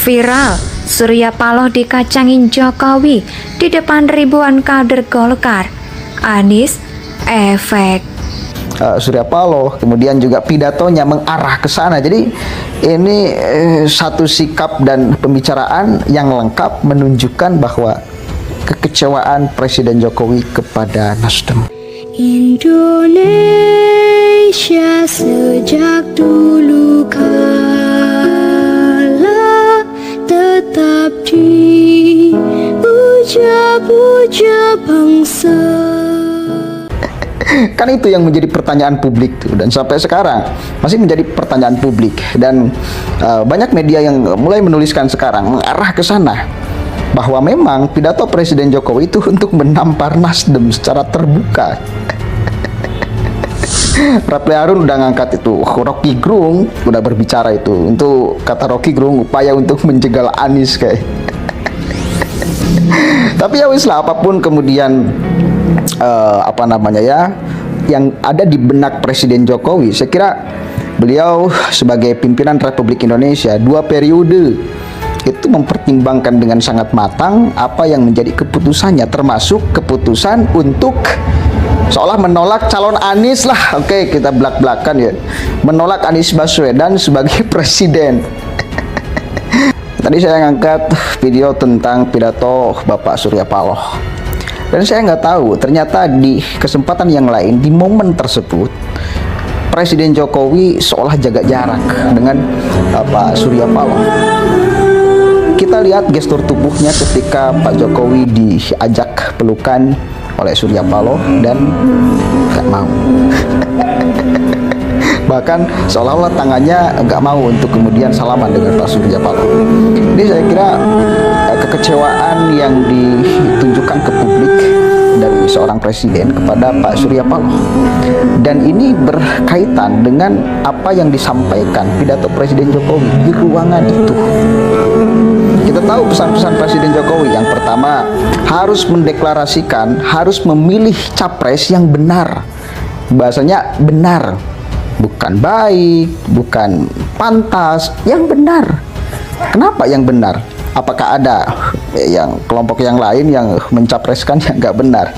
Viral, Surya Paloh dikacangin Jokowi di depan ribuan kader Golkar. Anies, efek. Surya Paloh, kemudian juga pidatonya mengarah ke sana. Jadi ini satu sikap dan pembicaraan yang lengkap menunjukkan bahwa kekecewaan Presiden Jokowi kepada Nasdem. Indonesia sejak dulu kala tetap dipuja-puja bangsa. Kan itu yang menjadi pertanyaan publik tuh, dan sampai sekarang masih menjadi pertanyaan publik, dan banyak media yang mulai menuliskan sekarang mengarah ke sana bahwa memang pidato Presiden Jokowi itu untuk menampar Nasdem secara terbuka. Rapli Harun udah ngangkat itu, Rocky Gerung udah berbicara itu, untuk kata Rocky Gerung upaya untuk menjegal Anies kayak. Tapi ya wis lah, apapun kemudian yang ada di benak Presiden Jokowi, saya kira beliau sebagai pimpinan Republik Indonesia 2 periode itu mempertimbangkan dengan sangat matang apa yang menjadi keputusannya, termasuk keputusan untuk seolah menolak calon Anies lah. Oke, kita belak-belakan ya, menolak Anies Baswedan sebagai presiden. Tadi saya ngangkat video tentang pidato Bapak Surya Paloh, dan saya nggak tahu ternyata di kesempatan yang lain di momen tersebut Presiden Jokowi seolah jaga jarak dengan Bapak Surya Paloh. Kita lihat gestur tubuhnya ketika Pak Jokowi diajak pelukan oleh Surya Paloh dan nggak mau. Bahkan seolah-olah tangannya nggak mau untuk kemudian salaman dengan Pak Surya Paloh. Ini saya kira kekecewaan yang ditunjukkan ke publik dari seorang presiden kepada Pak Surya Paloh, dan ini berkaitan dengan apa yang disampaikan pidato Presiden Jokowi di ruangan itu. Kita tahu pesan-pesan Presiden Jokowi, yang pertama harus mendeklarasikan, harus memilih capres yang benar. Bahasanya benar, bukan baik, bukan pantas, yang benar. Kenapa yang benar? Apakah ada yang kelompok yang lain yang mencapreskan yang nggak benar?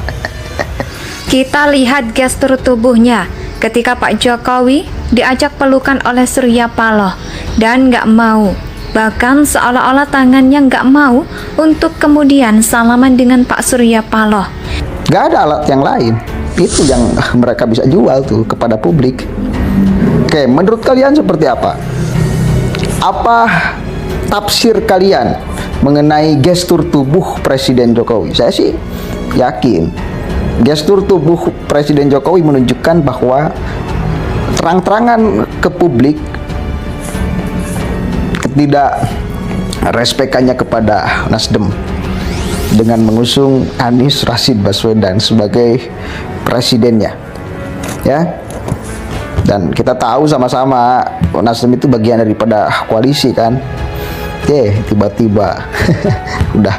Kita lihat gestur tubuhnya ketika Pak Jokowi diajak pelukan oleh Surya Paloh dan nggak mau. Bahkan seolah-olah tangannya nggak mau untuk kemudian salaman dengan Pak Surya Paloh. Nggak ada alat yang lain. Itu yang mereka bisa jual tuh kepada publik. Oke, menurut kalian seperti apa? Apa tafsir kalian mengenai gestur tubuh Presiden Jokowi? Saya sih yakin gestur tubuh Presiden Jokowi menunjukkan bahwa terang-terangan ke publik tidak respekannya kepada Nasdem dengan mengusung Anies Rashid Baswedan sebagai presidennya, ya. Dan kita tahu sama-sama Nasdem itu bagian daripada koalisi kan. Oke, tiba-tiba udah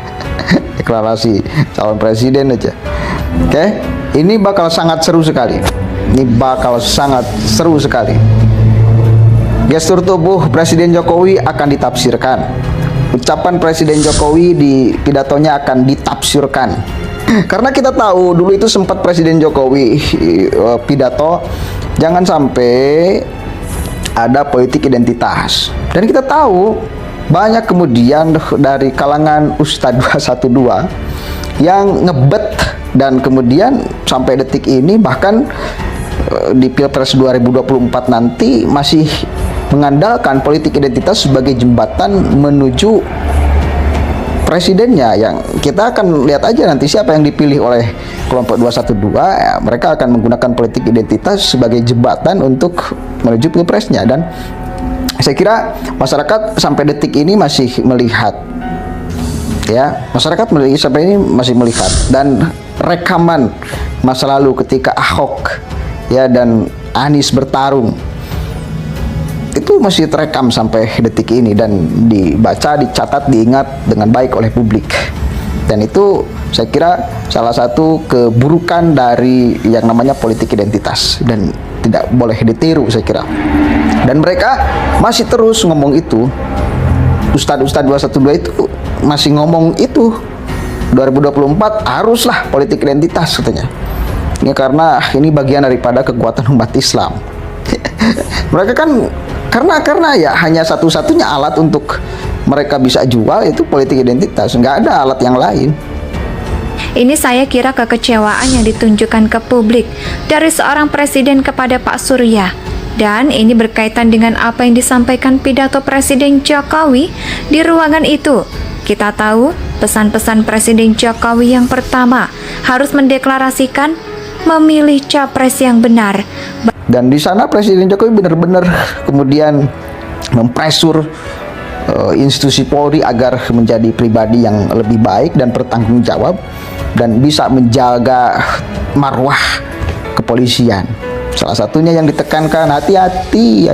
deklarasi calon presiden aja. Oke, ini bakal sangat seru sekali. Ini bakal sangat seru sekali. Gestur tubuh Presiden Jokowi akan ditafsirkan. Ucapan Presiden Jokowi di pidatonya akan ditafsirkan. Karena kita tahu dulu itu sempat Presiden Jokowi pidato jangan sampai ada politik identitas. Dan kita tahu banyak kemudian dari kalangan Ustadz 212 yang ngebet, dan kemudian sampai detik ini bahkan di Pilpres 2024 nanti masih mengandalkan politik identitas sebagai jembatan menuju presidennya. Yang kita akan lihat aja nanti siapa yang dipilih oleh kelompok 212, ya, mereka akan menggunakan politik identitas sebagai jembatan untuk menuju pilpresnya. Dan saya kira masyarakat sampai detik ini masih melihat, ya, masyarakat sampai ini masih melihat, dan rekaman masa lalu ketika Ahok, ya, dan Anies bertarung itu masih terekam sampai detik ini dan dibaca, dicatat, diingat dengan baik oleh publik. Dan itu saya kira salah satu keburukan dari yang namanya politik identitas dan tidak boleh ditiru, saya kira. Dan mereka masih terus ngomong itu Ustadz 212 itu masih ngomong itu 2024 haruslah politik identitas katanya. Ya karena ini bagian daripada kekuatan umat Islam. Mereka kan karena ya hanya satu-satunya alat untuk mereka bisa jual itu politik identitas, nggak ada alat yang lain. Ini saya kira kekecewaan yang ditunjukkan ke publik dari seorang presiden kepada Pak Surya. Dan ini berkaitan dengan apa yang disampaikan pidato Presiden Jokowi di ruangan itu. Kita tahu pesan-pesan Presiden Jokowi yang pertama harus mendeklarasikan memilih capres yang benar. Dan di sana Presiden Jokowi benar-benar kemudian mempresur institusi Polri agar menjadi pribadi yang lebih baik dan bertanggung jawab dan bisa menjaga marwah kepolisian. Salah satunya yang ditekankan hati-hati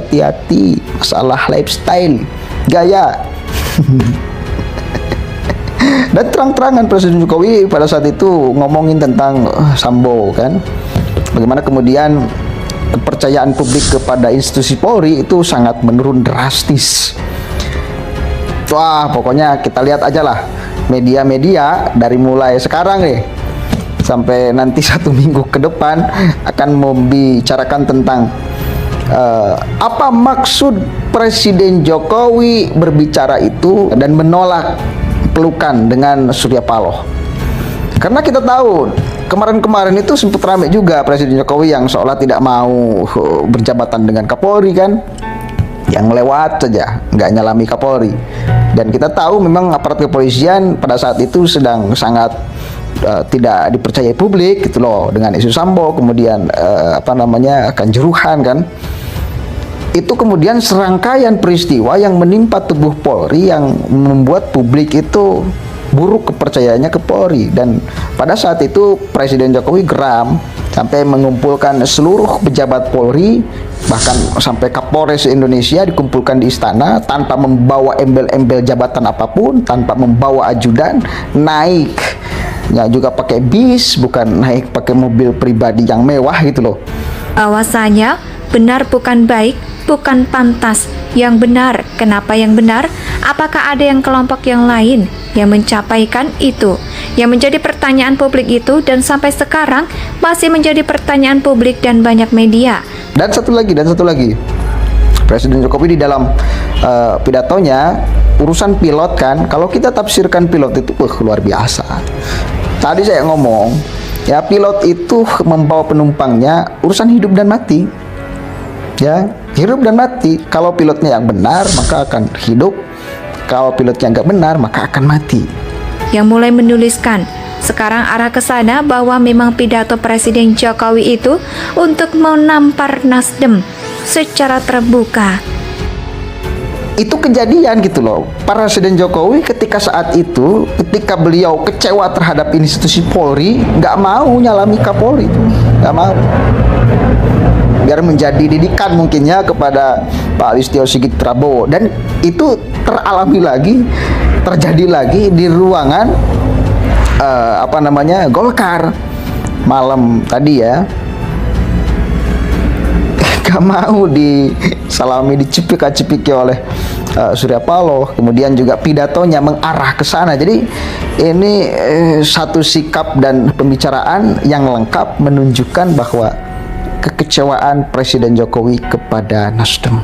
masalah lifestyle, gaya. Dan terang-terangan Presiden Jokowi pada saat itu ngomongin tentang Sambo kan. Bagaimana kemudian kepercayaan publik kepada institusi Polri itu sangat menurun drastis. Wah, pokoknya kita lihat aja lah media-media dari mulai sekarang nih sampai nanti 1 minggu ke depan akan membicarakan tentang apa maksud Presiden Jokowi berbicara itu dan menolak pelukan dengan Surya Paloh. Karena kita tahu kemarin-kemarin itu sempat ramai juga Presiden Jokowi yang seolah tidak mau berjabatan dengan Kapolri kan, yang lewat saja, nggak nyalami Kapolri. Dan kita tahu memang aparat kepolisian pada saat itu sedang sangat tidak dipercayai publik gitu loh, dengan isu Sambo, kemudian Kanjuruhan kan. Itu kemudian serangkaian peristiwa yang menimpa tubuh Polri yang membuat publik itu buruk kepercayaannya ke Polri. Dan pada saat itu Presiden Jokowi geram sampai mengumpulkan seluruh pejabat Polri, bahkan sampai Kapolres Indonesia dikumpulkan di istana tanpa membawa embel-embel jabatan apapun, tanpa membawa ajudan, naik ya juga pakai bis, bukan naik pakai mobil pribadi yang mewah gitu loh. Bahwasanya benar bukan baik, bukan pantas. Yang benar, kenapa yang benar? Apakah ada yang kelompok yang lain yang mencapaikan itu? Yang menjadi pertanyaan publik itu dan sampai sekarang masih menjadi pertanyaan publik dan banyak media. Dan satu lagi, Presiden Jokowi di dalam pidatonya urusan pilot kan, kalau kita tafsirkan pilot itu luar biasa. Tadi saya ngomong ya, pilot itu membawa penumpangnya urusan hidup dan mati. Ya, hidup dan mati. Kalau pilotnya yang benar maka akan hidup, kalau pilotnya nggak benar maka akan mati. Yang mulai menuliskan sekarang arah ke sana bahwa memang pidato Presiden Jokowi itu untuk menampar Nasdem secara terbuka. Itu kejadian gitu loh. Presiden Jokowi ketika saat itu, ketika beliau kecewa terhadap institusi Polri, nggak mau nyalami Kapolri, nggak mau. Biar menjadi didikan mungkinnya kepada Pak Listio Sigit Prabowo. Dan itu terjadi lagi di ruangan Golkar malam tadi ya. Gak mau disalami, dicipika-cipiki oleh Surya Paloh. Kemudian juga pidatonya mengarah ke sana. Jadi ini satu sikap dan pembicaraan yang lengkap menunjukkan bahwa kekecewaan Presiden Jokowi kepada Nasdem.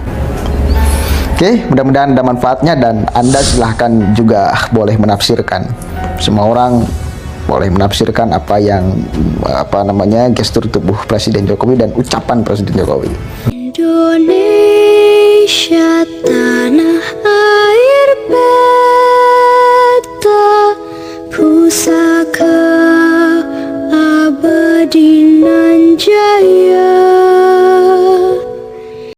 Oke, mudah-mudahan ada manfaatnya dan Anda silahkan juga boleh menafsirkan. Semua orang boleh menafsirkan apa yang gestur tubuh Presiden Jokowi dan ucapan Presiden Jokowi. Indonesia tanah air beta, pusaka abadi nan jaya.